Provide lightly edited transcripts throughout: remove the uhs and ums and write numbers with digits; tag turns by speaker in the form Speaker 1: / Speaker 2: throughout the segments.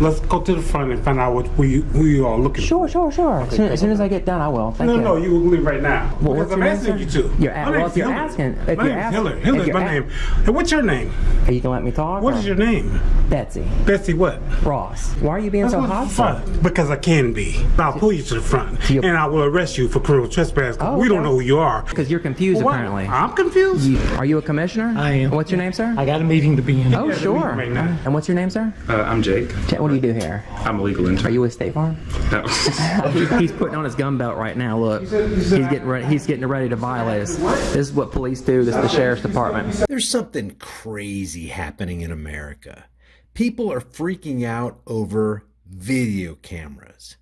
Speaker 1: Let's go to the front and find out who you are looking
Speaker 2: Sure.
Speaker 1: for.
Speaker 2: Okay, as soon as I get done, I will. Thank you.
Speaker 1: No, you will leave right now.
Speaker 2: Well,
Speaker 1: Because I'm asking you to.
Speaker 2: If you're asking,
Speaker 1: my name's Hillary. Hillary's my name. And what's your name?
Speaker 2: Are you gonna let me talk?
Speaker 1: What is your name?
Speaker 2: Betsy.
Speaker 1: Betsy what?
Speaker 2: Ross. Why are you being so hostile?
Speaker 1: Because I can be. I'll pull you to the front and I will arrest you for criminal trespass.
Speaker 2: Oh,
Speaker 1: we don't know who you are.
Speaker 2: Because you're confused apparently.
Speaker 1: I'm confused?
Speaker 2: Are you a commissioner?
Speaker 3: I am.
Speaker 2: What's your name, sir?
Speaker 3: I got a meeting to be in.
Speaker 2: Oh, sure.
Speaker 1: Right now.
Speaker 2: And what's your name, sir?
Speaker 4: I'm Jake.
Speaker 2: What do you do here?
Speaker 4: I'm a legal intern.
Speaker 2: Are you with State Farm?
Speaker 4: No.
Speaker 2: He's putting on his gun belt right now. Look, he's getting ready. He's getting ready to violate us. This is what police do. This is the sheriff's department.
Speaker 5: There's something crazy happening in America. People are freaking out over video cameras.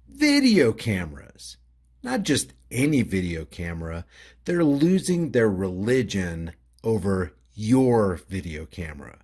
Speaker 5: Video cameras. Not just any video camera. They're losing their religion over your video camera.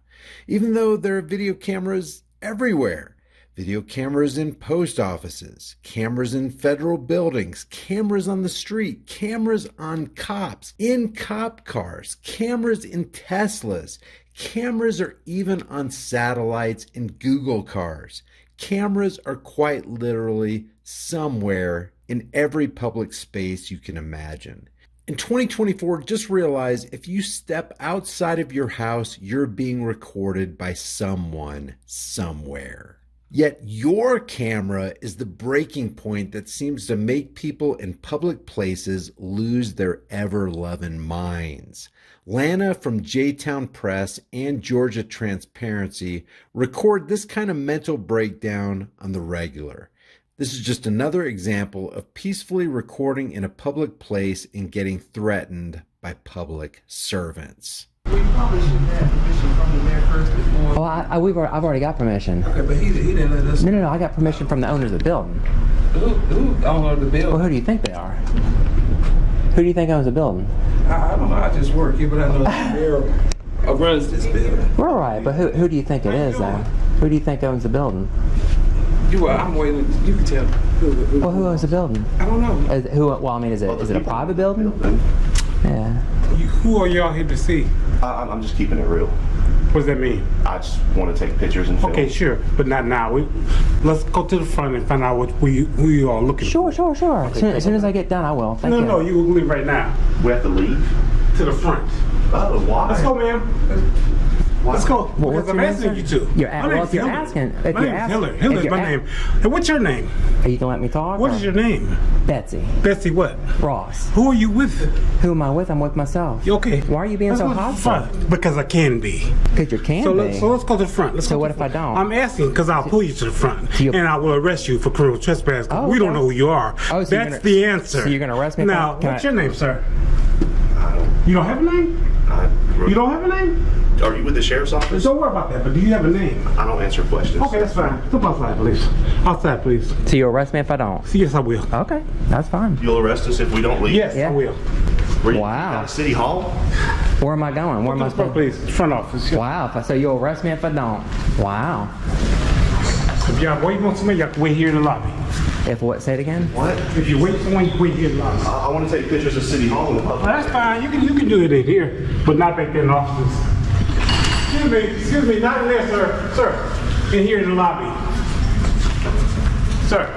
Speaker 5: Even though there are video cameras everywhere. Video cameras in post offices, cameras in federal buildings, cameras on the street, cameras on cops, in cop cars, cameras in Teslas, cameras are even on satellites in Google cars. Cameras are quite literally somewhere in every public space you can imagine. In 2024, just realize if you step outside of your house, you're being recorded by someone somewhere. Yet your camera is the breaking point that seems to make people in public places lose their ever-loving minds. Lana from J-Town Press and Georgia Transparency record this kind of mental breakdown on the regular. This is just another example of peacefully recording in a public place and getting threatened by public servants.
Speaker 6: We probably should have permission from the mayor first before.
Speaker 2: Oh, I've already got permission.
Speaker 6: Okay, but he didn't let us.
Speaker 2: No, I got permission from the owners of the building.
Speaker 6: Who owner of the building?
Speaker 2: Well, who do you think they are? Who do you think owns the building?
Speaker 6: I don't know. I just work here, but I know the mayor runs this building.
Speaker 2: We're all right, but who do you think it is, though? Who do you think owns the building?
Speaker 6: I'm waiting. You can tell.
Speaker 2: Well, who owns the building?
Speaker 6: I don't know.
Speaker 2: Is it a private building? Yeah.
Speaker 1: Who are y'all here to see?
Speaker 4: I'm just keeping it real.
Speaker 1: What does that mean?
Speaker 4: I just want to take pictures and film.
Speaker 1: Okay, sure, but not now. Let's go to the front and find out who you are looking for.
Speaker 2: Sure. As soon as I get done, I will. Thank you.
Speaker 1: No, you will leave right now.
Speaker 4: We have to leave?
Speaker 1: To the front.
Speaker 4: Oh, why?
Speaker 1: Let's go, ma'am. Let's go.
Speaker 2: Well,
Speaker 1: Because I'm asking you to.
Speaker 2: If you're asking,
Speaker 1: my name's Hillary. Hillary's my name. And what's your name?
Speaker 2: Are you gonna let me talk?
Speaker 1: What is your name?
Speaker 2: Betsy.
Speaker 1: Betsy what?
Speaker 2: Ross.
Speaker 1: Who are you with?
Speaker 2: Who am I with? I'm with myself.
Speaker 1: Okay.
Speaker 2: Why are you being so hostile?
Speaker 1: Because I can be.
Speaker 2: Because you can be.
Speaker 1: So let's go to the front.
Speaker 2: So what if I don't?
Speaker 1: I'm asking because I'll pull you to the front and I will arrest you for criminal trespass.
Speaker 2: Oh,
Speaker 1: we don't know who you are.
Speaker 2: Oh, so
Speaker 1: that's the answer.
Speaker 2: So you're gonna arrest me?
Speaker 1: Now, what's your name, sir? You don't have a name? You don't have a name?
Speaker 4: Are you with the sheriff's office?
Speaker 1: Don't worry about that, but do you have a name?
Speaker 4: I don't answer questions.
Speaker 1: Okay, that's fine. Step outside, please. Outside, please.
Speaker 2: So you arrest me if I don't?
Speaker 1: Yes, I will.
Speaker 2: Okay, that's fine.
Speaker 4: You'll arrest us if we don't leave?
Speaker 1: Yes,
Speaker 2: Yeah.
Speaker 1: I will.
Speaker 2: Wow.
Speaker 4: City Hall?
Speaker 2: Where am I going? Where am I
Speaker 1: Front,
Speaker 2: supposed?
Speaker 1: please. Front office.
Speaker 2: Wow. So you'll arrest me if I don't? Wow.
Speaker 1: If y'all wait on somebody, you have to wait here in the lobby.
Speaker 2: If what? Say it again.
Speaker 4: What?
Speaker 1: If you wait for someone, you wait here in the lobby.
Speaker 4: I want to take pictures of City Hall in the public.
Speaker 1: That's fine. You can do it in here, but not back there in the offices. Excuse me, not in there, sir. Sir, in here in the lobby. Sir.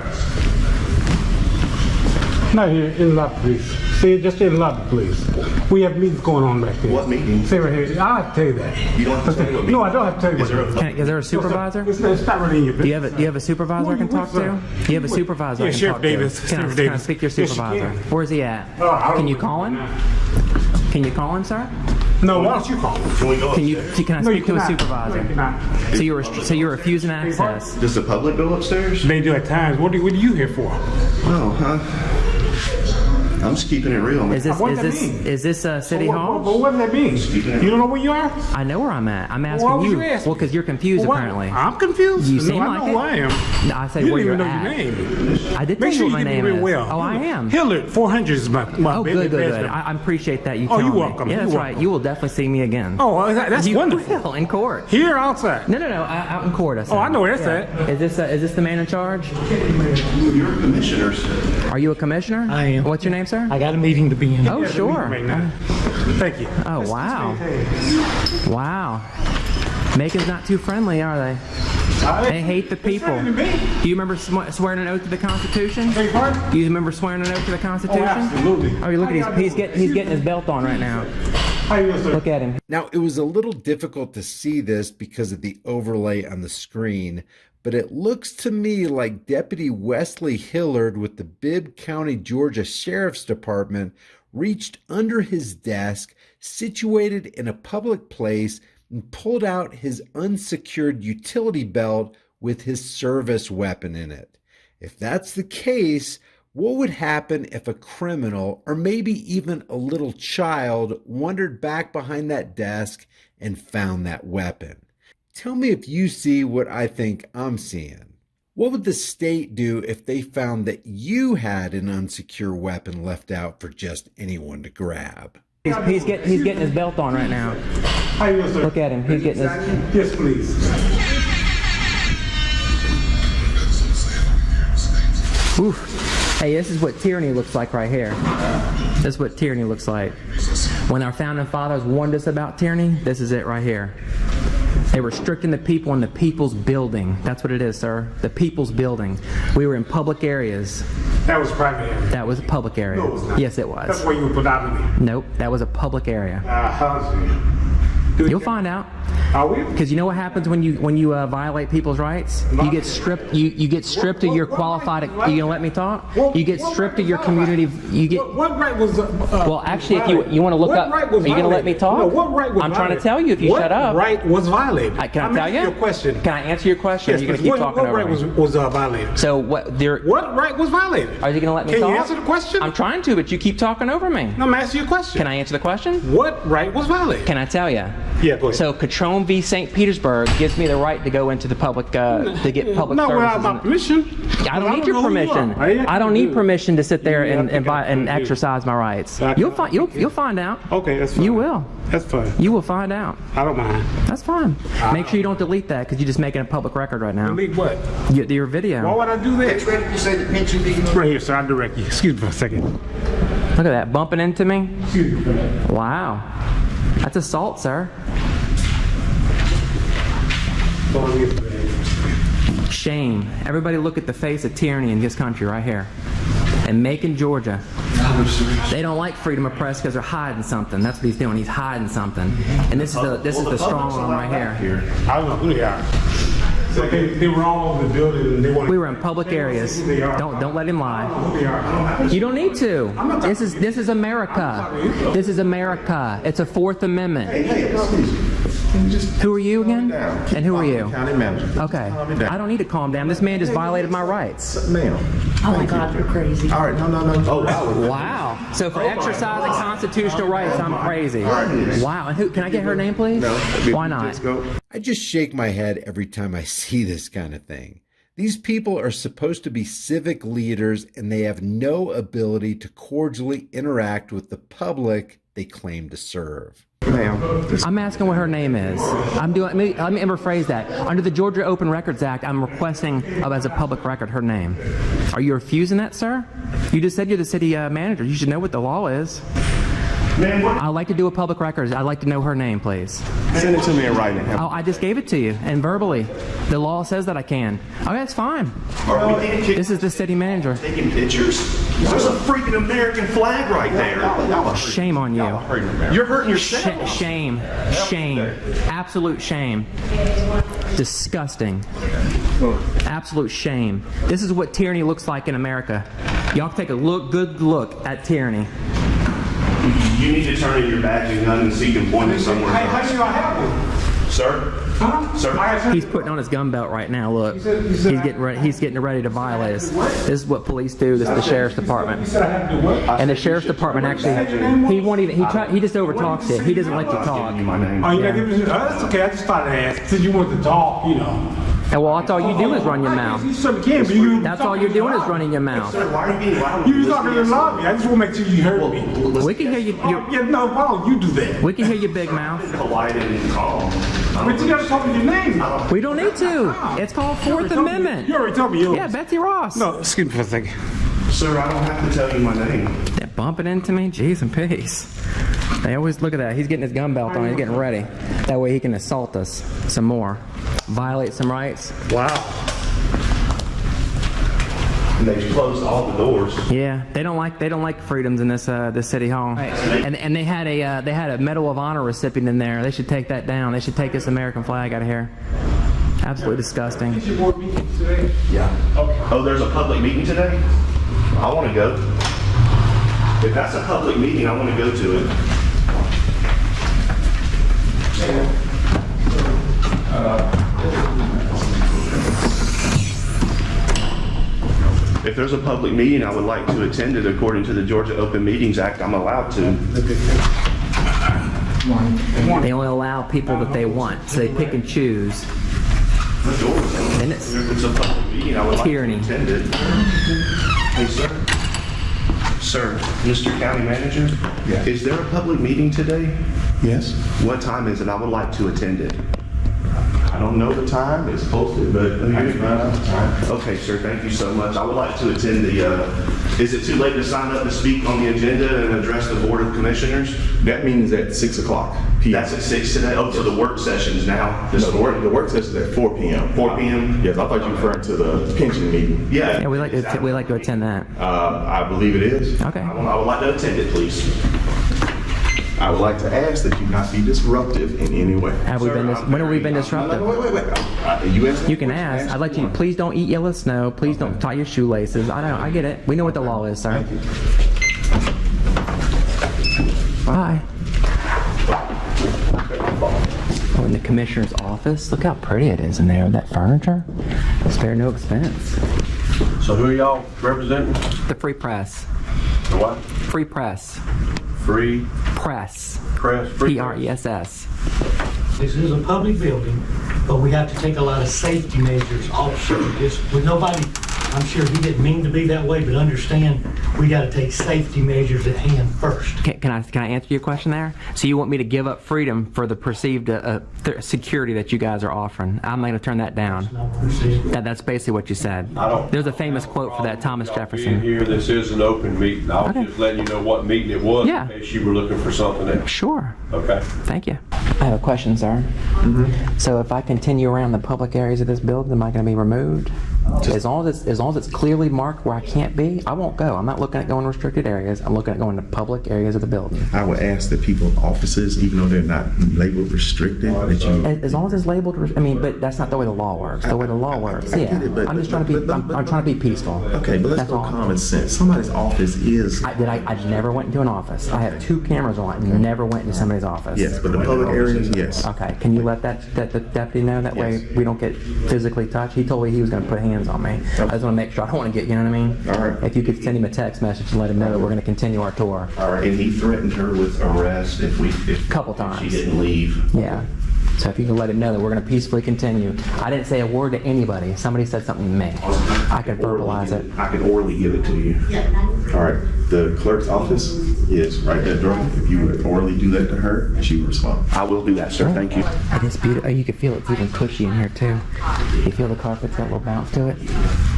Speaker 1: Not here, in the lobby, please. See, just in the lobby, please. We have meetings going on back there.
Speaker 4: What meeting?
Speaker 1: Stay right here. I'll have to tell you that.
Speaker 4: You don't have to tell me what meeting.
Speaker 1: No, I don't have to tell you what meeting.
Speaker 2: Is there a supervisor?
Speaker 1: It's not really in your business.
Speaker 2: Do you have a supervisor I can talk to? Do you have a supervisor I can
Speaker 1: Sheriff
Speaker 2: talk
Speaker 1: Davis.
Speaker 2: to? Can I
Speaker 1: Davis.
Speaker 2: speak to your
Speaker 1: Yes, you
Speaker 2: supervisor?
Speaker 1: can.
Speaker 2: Where's he at?
Speaker 1: I
Speaker 2: Can you
Speaker 1: don't
Speaker 2: call him?
Speaker 1: know.
Speaker 2: Can you call him, sir?
Speaker 1: No, why don't you call him?
Speaker 4: Can we go
Speaker 2: Can I
Speaker 1: No, you
Speaker 2: speak to a
Speaker 1: cannot.
Speaker 2: supervisor?
Speaker 1: No, you cannot.
Speaker 2: So you're refusing access?
Speaker 4: Does the public go upstairs?
Speaker 1: They do at times. What are you here for?
Speaker 4: Oh, huh? I'm just keeping it real.
Speaker 2: Is this
Speaker 1: What does that mean?
Speaker 2: is this City Hall?
Speaker 1: But what does that mean? You don't know where you are?
Speaker 2: I know where I'm at. I'm asking
Speaker 1: Why would
Speaker 2: you.
Speaker 1: you ask me?
Speaker 2: Well, because you're confused
Speaker 1: Why?
Speaker 2: apparently.
Speaker 1: I'm confused.
Speaker 2: You seem
Speaker 1: I
Speaker 2: like
Speaker 1: know
Speaker 2: it.
Speaker 1: who I am.
Speaker 2: No, I said
Speaker 1: You
Speaker 2: where
Speaker 1: didn't
Speaker 2: you're
Speaker 1: even know
Speaker 2: at.
Speaker 1: your name.
Speaker 2: I did tell
Speaker 1: Make
Speaker 2: you
Speaker 1: sure
Speaker 2: what
Speaker 1: you
Speaker 2: my
Speaker 1: give
Speaker 2: name
Speaker 1: me real
Speaker 2: is.
Speaker 1: well.
Speaker 2: Oh, I am.
Speaker 1: Hillard 400 is my
Speaker 2: Oh, good.
Speaker 1: badge.
Speaker 2: I appreciate that you
Speaker 1: Oh,
Speaker 2: telling
Speaker 1: you're
Speaker 2: me.
Speaker 1: welcome.
Speaker 2: Yeah,
Speaker 1: You're
Speaker 2: that's
Speaker 1: welcome.
Speaker 2: right. You will definitely see me again.
Speaker 1: Oh, that's
Speaker 2: You
Speaker 1: wonderful.
Speaker 2: will, in court.
Speaker 1: Here or outside?
Speaker 2: No, out in court. I said.
Speaker 1: Oh, I know where that's at.
Speaker 2: Is this the man in charge?
Speaker 4: You're a commissioner.
Speaker 2: Are you a commissioner?
Speaker 3: I am.
Speaker 2: What's your name, sir?
Speaker 3: I got a meeting to be in.
Speaker 2: Oh, sure.
Speaker 1: Right now. Thank you.
Speaker 2: Oh, wow. Wow. Macon's not too friendly, are they? They hate the people. Do you remember swearing an oath to the Constitution?
Speaker 1: Beg your pardon?
Speaker 2: Do you remember swearing an oath to the Constitution?
Speaker 1: Oh, absolutely.
Speaker 2: Oh, you look at he's getting his belt on right now.
Speaker 1: How you doing, sir?
Speaker 2: Look at him.
Speaker 5: Now, it was a little difficult to see this because of the overlay on the screen, but it looks to me like Deputy Wesley Hillard with the Bibb County, Georgia Sheriff's Department reached under his desk, situated in a public place, and pulled out his unsecured utility belt with his service weapon in it. If that's the case, what would happen if a criminal, or maybe even a little child, wandered back behind that desk and found that weapon? Tell me if you see what I think I'm seeing. What would the state do if they found that you had an unsecure weapon left out for just anyone to grab?
Speaker 2: He's getting his belt on right now.
Speaker 1: How you doing, sir?
Speaker 2: Look at him. He's getting his.
Speaker 1: Yes, please.
Speaker 2: Oof. Hey, this is what tyranny looks like right here. This is what tyranny looks like. When our founding fathers warned us about tyranny, this is it right here. They were restricting the people in the people's building. That's what it is, sir. The people's building. We were in public areas.
Speaker 1: That was private area.
Speaker 2: That was a public area.
Speaker 1: No, it was not.
Speaker 2: Yes, it was.
Speaker 1: That's where you were predominantly.
Speaker 2: Nope, that was a public area. You'll find out.
Speaker 1: Are we?
Speaker 2: Because you know what happens when you violate people's rights? You get stripped. You get stripped of your qualified. You gonna let me talk? You get stripped of your community. You get.
Speaker 1: What right was?
Speaker 2: Well, actually, if you want to look up, are you gonna let me talk?
Speaker 1: No, what right was
Speaker 2: I'm trying to
Speaker 1: violated?
Speaker 2: tell you if you shut up.
Speaker 1: What right was violated?
Speaker 2: Can I tell you?
Speaker 1: Your question.
Speaker 2: Can I answer your question?
Speaker 1: Yes,
Speaker 2: Or are you gonna
Speaker 1: please.
Speaker 2: keep talking
Speaker 1: What
Speaker 2: over
Speaker 1: right
Speaker 2: me?
Speaker 1: was violated?
Speaker 2: So what?
Speaker 1: What right was violated?
Speaker 2: Are you gonna let me
Speaker 1: Can
Speaker 2: talk?
Speaker 1: you answer the question?
Speaker 2: I'm trying to, but you keep talking over me.
Speaker 1: No, I'm asking you a question.
Speaker 2: Can I answer the question?
Speaker 1: What right was violated?
Speaker 2: Can I tell you?
Speaker 1: Yeah, go ahead.
Speaker 2: So Catrone v. St. Petersburg gives me the right to go into the public, to get public
Speaker 1: no,
Speaker 2: services.
Speaker 1: without my permission.
Speaker 2: I don't need your permission. I don't need permission to sit there and exercise my rights. You'll find out.
Speaker 1: Okay, that's fine.
Speaker 2: You will.
Speaker 1: That's fine.
Speaker 2: You will find out.
Speaker 1: I don't mind.
Speaker 2: That's fine. Make sure you don't delete that because you're just making a public record right now.
Speaker 1: Delete what?
Speaker 2: Your video.
Speaker 1: Why would I do that?
Speaker 4: Ready to say the pension being
Speaker 1: Right here, sir. I'll direct you. Excuse me for a second.
Speaker 2: Look at that, bumping into me.
Speaker 1: Excuse me for that.
Speaker 2: Wow. That's assault, sir. Shame. Everybody look at the face of tyranny in this country right here. And Macon, Georgia. They don't like freedom of press because they're hiding something. That's what he's doing. He's hiding something. And this is the strong arm right here.
Speaker 1: I don't know who they are. So they were all over the building and they wanted.
Speaker 2: We were in public areas. Don't let him lie.
Speaker 1: Who they are.
Speaker 2: You don't need to. This is America. This is America. It's a Fourth Amendment. Who are you again? And who are you?
Speaker 4: County manager.
Speaker 2: Okay. I don't need to calm down. This man just violated my rights.
Speaker 4: Ma'am.
Speaker 7: Oh my God, you're crazy.
Speaker 4: All right, no. Oh, wow.
Speaker 2: Wow. So for exercising constitutional rights, I'm crazy. Wow. And who? Can I get her name, please?
Speaker 4: No.
Speaker 2: Why not?
Speaker 4: Just go.
Speaker 5: I just shake my head every time I see this kind of thing. These people are supposed to be civic leaders and they have no ability to cordially interact with the public they claim to serve.
Speaker 4: Ma'am.
Speaker 2: I'm asking what her name is. Let me rephrase that. Under the Georgia Open Records Act, I'm requesting as a public record her name. Are you refusing that, sir? You just said you're the city manager. You should know what the law is. I'd like to do a public record. I'd like to know her name, please.
Speaker 4: Send it to me in writing.
Speaker 2: Oh, I just gave it to you, and verbally. The law says that I can. Okay, that's fine. This is the city manager.
Speaker 8: Taking pictures? There's a freaking American flag right there.
Speaker 2: Shame on you.
Speaker 8: You're hurting yourself.
Speaker 2: Shame. Shame. Absolute shame. Disgusting. Absolute shame. This is what tyranny looks like in America. Y'all take a good look at tyranny.
Speaker 8: You need to turn in your badge and gun and seek employment somewhere
Speaker 1: How
Speaker 8: else.
Speaker 1: do I have one?
Speaker 8: Sir? Sir?
Speaker 2: He's putting on his gun belt right now. Look, he's getting ready to violate us. This is what police do. This is the sheriff's department.
Speaker 1: You said I have to do what?
Speaker 2: And the sheriff's department actually, he won't even. He just overtalks it. He doesn't let you talk.
Speaker 1: Oh, you gotta give me. That's okay. I just thought I'd ask. Since you want to talk, you know.
Speaker 2: And well, that's all you do is run your mouth.
Speaker 1: You certainly can, but you.
Speaker 2: That's all you're doing is running your mouth.
Speaker 8: Sir, why are you being loud?
Speaker 1: You was talking in the lobby. I just want to make sure you heard me.
Speaker 2: We can hear you.
Speaker 1: Yeah, no, why don't you do that?
Speaker 2: We can hear you, big mouth.
Speaker 8: Polite and calm.
Speaker 1: But you gotta tell me your name.
Speaker 2: We don't need to. It's called Fourth Amendment.
Speaker 1: You already told me yours.
Speaker 2: Yeah, Betsy Ross.
Speaker 1: No, excuse me for a second.
Speaker 8: Sir, I don't have to tell you my name.
Speaker 2: They're bumping into me. Jeez and peace. They always look at that. He's getting his gun belt on. He's getting ready. That way he can assault us some more. violate some rights.
Speaker 1: Wow.
Speaker 8: And they've closed all the doors.
Speaker 2: Yeah, they don't like freedoms in this city hall. And they had a Medal of Honor recipient in there. They should take that down. They should take this American flag out of here. Absolutely disgusting.
Speaker 1: Is your board meeting today?
Speaker 8: Yeah.
Speaker 1: Okay.
Speaker 8: Oh, there's a public meeting today? I want to go. If that's a public meeting, I want to go to it. If there's a public meeting, I would like to attend it according to the Georgia Open Meetings Act. I'm allowed to.
Speaker 2: They only allow people that they want, so they pick and choose.
Speaker 8: The door's open.
Speaker 2: And it's
Speaker 8: If it's a public meeting, I would
Speaker 2: tyranny.
Speaker 8: like to attend it. Hey, sir. Sir, Mr. County Manager?
Speaker 4: Yeah.
Speaker 8: Is there a public meeting today?
Speaker 4: Yes.
Speaker 8: What time is it? I would like to attend it. I don't know the time, it's posted, but I can find out the time. Okay, sir, thank you so much. I would like to attend the, is it too late to sign up to speak on the agenda and address the Board of Commissioners?
Speaker 9: That means at 6 o'clock p.m.
Speaker 8: That's at 6 today? Oh, so the work session's now?
Speaker 9: No, the work session is at 4 p.m.
Speaker 8: 4 p.m.?
Speaker 9: Yes, I thought you were referring to the pension meeting.
Speaker 2: Yeah, we like to attend that.
Speaker 9: I believe it is.
Speaker 2: Okay.
Speaker 8: I would like to attend it, please.
Speaker 9: I would like to ask that you not be disruptive in any way.
Speaker 2: When have we been disruptive?
Speaker 9: No, wait. You asked.
Speaker 2: You can ask. I'd like you. Please don't eat yellow snow. Please don't tie your shoelaces. I know. I get it. We know what the law is, sir. Bye. Oh, in the commissioner's office. Look how pretty it is in there. That furniture. Spare no expense.
Speaker 10: So who are y'all representing?
Speaker 2: The Free Press.
Speaker 10: The what?
Speaker 2: Free Press.
Speaker 10: Free
Speaker 2: Press.
Speaker 10: press? Free
Speaker 2: P-R-E-S-S.
Speaker 11: This is a public building, but we have to take a lot of safety measures also. Just with nobody, I'm sure he didn't mean to be that way, but understand we got to take safety measures at hand first.
Speaker 2: Can I answer your question there? So you want me to give up freedom for the perceived security that you guys are offering? I'm going to turn that down. That's basically what you said. There's a famous quote for that, Thomas Jefferson.
Speaker 10: Here, this is an open meeting. I was just letting you know what meeting it was in case you were looking for something else.
Speaker 2: Sure.
Speaker 10: Okay.
Speaker 2: Thank you. I have a question, sir. So if I continue around the public areas of this building, am I going to be removed? As long as it's clearly marked where I can't be, I won't go. I'm not looking at going to restricted areas. I'm looking at going to public areas of the building.
Speaker 4: I would ask that people in offices, even though they're not labeled restricted, that you...
Speaker 2: As long as it's labeled, but that's not the way the law works. The way the law works,
Speaker 4: I get it, but-
Speaker 2: I'm just trying to be. I'm trying to be peaceful.
Speaker 4: Okay, but let's
Speaker 2: That's
Speaker 4: go
Speaker 2: all.
Speaker 4: common sense. Somebody's office is...
Speaker 2: I never went into an office. I have 2 cameras on and never went into somebody's office.
Speaker 4: Yes, but the public areas, yes.
Speaker 2: Okay, can you let the deputy know? That way we don't get physically touched. He told me he was going to put hands on me. I just want to make sure. I don't want to get, you know what I mean?
Speaker 4: All right.
Speaker 2: If you could send him a text message and let him know that we're going to continue our tour.
Speaker 4: All right, and he threatened her with arrest if
Speaker 2: Couple times.
Speaker 4: she didn't leave.
Speaker 2: Yeah. So if you can let him know that we're going to peacefully continue. I didn't say a word to anybody. Somebody said something to me. I could verbalize it.
Speaker 4: I can orally give it to you. All right, the clerk's office is right there, door. If you would orally do that to her, she would respond.
Speaker 8: I will do that, sir. Thank you.
Speaker 2: It is beautiful. You can feel it's even cushy in here too. You feel the carpet's got a little bounce to it.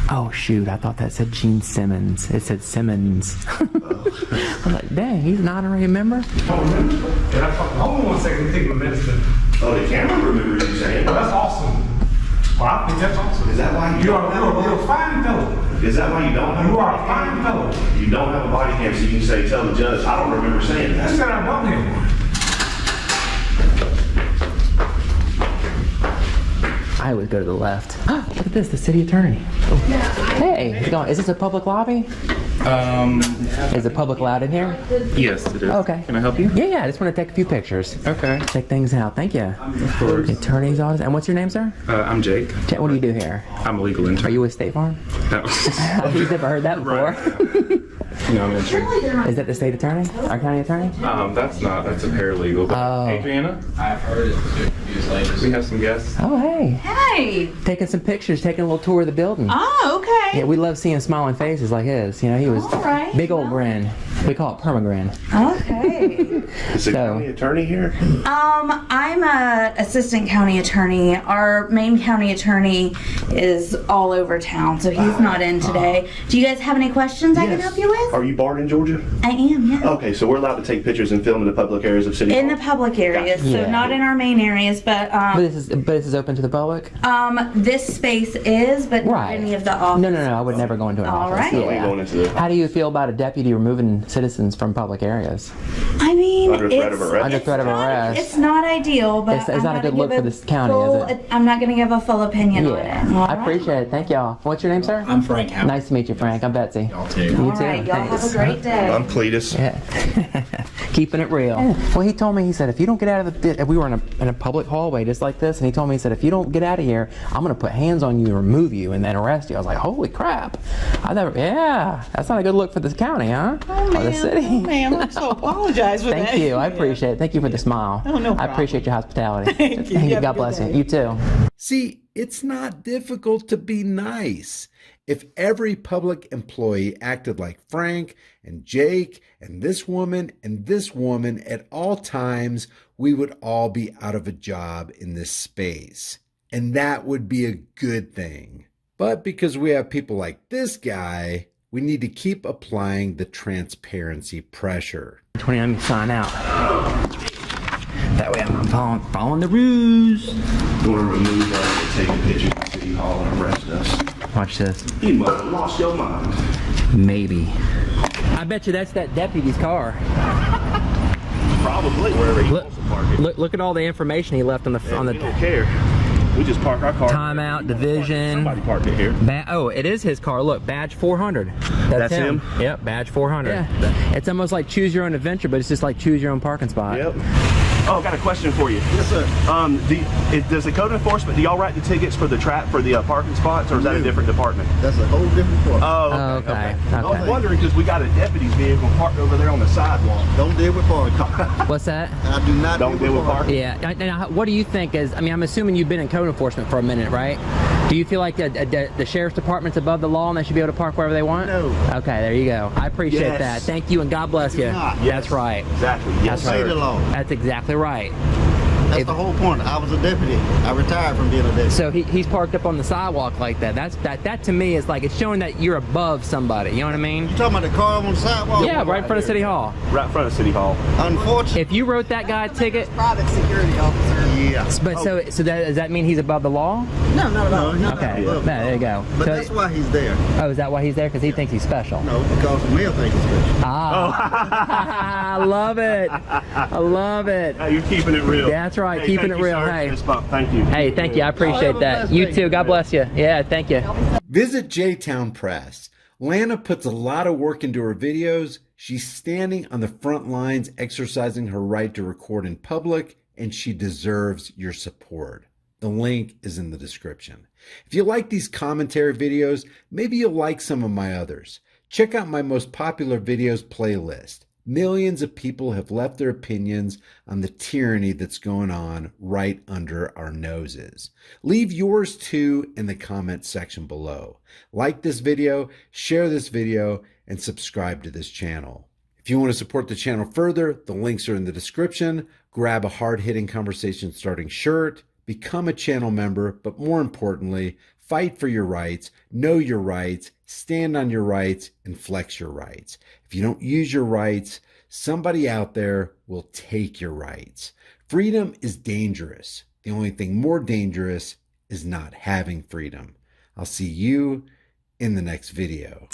Speaker 2: Oh shoot! I thought that said Gene Simmons. It said Simmons. I'm like, dang, he's an honorary member.
Speaker 1: Hold on 1 second, take my medicine.
Speaker 8: Oh, the camera remembers you saying.
Speaker 1: Oh, that's awesome. Well, I think that's awesome.
Speaker 8: Is that why
Speaker 1: You're a fine fellow.
Speaker 8: Is that why you don't have
Speaker 1: You
Speaker 8: a
Speaker 1: are a
Speaker 8: body
Speaker 1: fine
Speaker 8: cam?
Speaker 1: fellow.
Speaker 8: You don't have a body cam, so you can say, tell the judge, I don't remember saying
Speaker 1: You
Speaker 8: that.
Speaker 1: said I don't have one.
Speaker 2: I always go to the left. Look at this, the city attorney. Hey, how's it going? Is this a public lobby? Is it public allowed in here?
Speaker 3: Yes, it is.
Speaker 2: Okay.
Speaker 3: Can I help you?
Speaker 2: Yeah, I just want to take a few pictures.
Speaker 3: Okay.
Speaker 2: Check things out. Thank you.
Speaker 3: Of course.
Speaker 2: Attorney's office. And what's your name, sir?
Speaker 3: I'm Jake.
Speaker 2: What do you do here?
Speaker 3: I'm a legal intern.
Speaker 2: Are you with State Farm?
Speaker 3: No.
Speaker 2: You've never heard that before.
Speaker 3: No, I'm an intern.
Speaker 2: Is that the state attorney? Our county attorney?
Speaker 3: That's a paralegal. But
Speaker 2: Oh.
Speaker 3: Adriana? I've heard it. We have some guests.
Speaker 2: Oh, hey.
Speaker 7: Hey.
Speaker 2: Taking some pictures, taking a little tour of the building.
Speaker 7: Oh, okay.
Speaker 2: Yeah, we love seeing smiling faces like his. You know, he was
Speaker 7: All right.
Speaker 2: big old grin. We call it permagran.
Speaker 12: Okay.
Speaker 8: Is the county attorney here?
Speaker 12: I'm a assistant county attorney. Our main county attorney is all over town, so he's not in today. Do you guys have any questions I can help you with?
Speaker 8: Are you barred in Georgia?
Speaker 12: I am, yeah.
Speaker 8: Okay, so we're allowed to take pictures and film in the public areas of City Hall?
Speaker 12: In the public areas, so not in our main areas, but
Speaker 2: But this is open to the public?
Speaker 12: this space is, but not any of the offices.
Speaker 2: No, I would never go into an office.
Speaker 12: Right.
Speaker 2: Yeah.
Speaker 8: Going into the...
Speaker 2: How do you feel about a deputy removing citizens from public areas?
Speaker 12: I mean,
Speaker 8: Under threat of arrest?
Speaker 2: Under threat of arrest.
Speaker 12: It's not ideal, but
Speaker 2: It's not a good look for this county, is it?
Speaker 12: I'm not going to give a full opinion on it.
Speaker 2: I appreciate it. Thank y'all. What's your name, sir?
Speaker 13: I'm Frank.
Speaker 2: Nice to meet you, Frank. I'm Betsy. Y'all
Speaker 13: too.
Speaker 2: You too.
Speaker 12: All right, y'all have a great day.
Speaker 8: I'm Cletus.
Speaker 2: Yeah. Keeping it real. Well, he told me, he said, if you don't get out of the, we were in a public hallway just like this, and he told me, he said, if you don't get out of here, I'm going to put hands on you and remove you and then arrest you. I was like, holy crap. That's not a good look for this county, huh?
Speaker 7: Oh,
Speaker 2: or the city.
Speaker 7: Oh, ma'am, I'm so apologize for that.
Speaker 2: Thank you. I appreciate it. Thank you for the smile.
Speaker 7: Oh, no
Speaker 2: I
Speaker 7: problem.
Speaker 2: appreciate your hospitality.
Speaker 7: Thank you.
Speaker 2: God bless you. You too.
Speaker 5: See, it's not difficult to be nice. If every public employee acted like Frank and Jake and this woman at all times, we would all be out of a job in this space. And that would be a good thing. But because we have people like this guy, we need to keep applying the transparency pressure.
Speaker 2: 20, let me sign out. That way I'm following the rules.
Speaker 8: You want to remove us and take a picture of City Hall and arrest us?
Speaker 2: Watch this.
Speaker 8: You must have lost your mind.
Speaker 2: Maybe. I bet you that's that deputy's car.
Speaker 8: Probably. Wherever he wants to park it.
Speaker 2: Look at all the information he left on the
Speaker 8: We don't care. We just park our car.
Speaker 2: Timeout, division.
Speaker 8: Somebody parked it here.
Speaker 2: Oh, it is his car. Look, badge 400. That's him. Yep, badge 400. Yeah. It's almost like choose your own adventure, but it's just like choose your own parking spot.
Speaker 8: Yep. Oh, got a question for you. Yes, sir. Does the code enforcement, do y'all write the tickets for the parking spots, or is that a different department?
Speaker 14: That's a whole different department.
Speaker 8: Oh, okay. I was wondering because we got a deputy's vehicle parked over there on the sidewalk.
Speaker 14: Don't deal with parking.
Speaker 2: What's that?
Speaker 14: I do not
Speaker 8: deal with parking.
Speaker 2: Yeah. Now, what do you think is, I mean, I'm assuming you've been in code enforcement for a minute, right? Do you feel like the sheriff's department's above the law and they should be able to park wherever they want?
Speaker 14: No.
Speaker 2: Okay, there you go. I appreciate that. Thank you and God bless you.
Speaker 14: Not.
Speaker 2: That's right.
Speaker 8: Exactly. Yes,
Speaker 2: That's
Speaker 14: Obey the law.
Speaker 2: That's exactly right.
Speaker 14: That's the whole point. I was a deputy. I retired from being a deputy.
Speaker 2: So he's parked up on the sidewalk like that. That to me is like, it's showing that you're above somebody. You know what I mean?
Speaker 14: You talking about the car on the sidewalk?
Speaker 2: Yeah, right in front of City Hall.
Speaker 8: Right in front of City Hall.
Speaker 14: Unfortunately.
Speaker 2: If you wrote that guy a ticket,
Speaker 7: Private security officer.
Speaker 14: Yeah.
Speaker 2: but so does that mean he's above the law?
Speaker 7: No, not at all.
Speaker 2: Okay, there you go.
Speaker 14: But
Speaker 2: So-
Speaker 14: that's why he's there.
Speaker 2: Oh, is that why he's there? Because he thinks he's special.
Speaker 14: No, because the mayor thinks he's special.
Speaker 2: Ah, I love it. I love it.
Speaker 8: Hey, you're keeping it real.
Speaker 2: That's right,
Speaker 8: Hey,
Speaker 2: keeping
Speaker 8: thank
Speaker 2: it
Speaker 8: you,
Speaker 2: real.
Speaker 8: sir.
Speaker 2: Hey,
Speaker 8: Thank you.
Speaker 2: Hey, thank you. I appreciate that. You too. God bless you. Yeah, thank you.
Speaker 5: Visit J-Town Press. Lana puts a lot of work into her videos. She's standing on the front lines exercising her right to record in public, and she deserves your support. The link is in the description. If you like these commentary videos, maybe you'll like some of my others. Check out my most popular videos playlist. Millions of people have left their opinions on the tyranny that's going on right under our noses. Leave yours too in the comment section below. Like this video, share this video, and subscribe to this channel. If you want to support the channel further, the links are in the description. Grab a hard-hitting conversation starting shirt, become a channel member, but more importantly, fight for your rights, know your rights, stand on your rights, and flex your rights. If you don't use your rights, somebody out there will take your rights. Freedom is dangerous. The only thing more dangerous is not having freedom. I'll see you in the next video.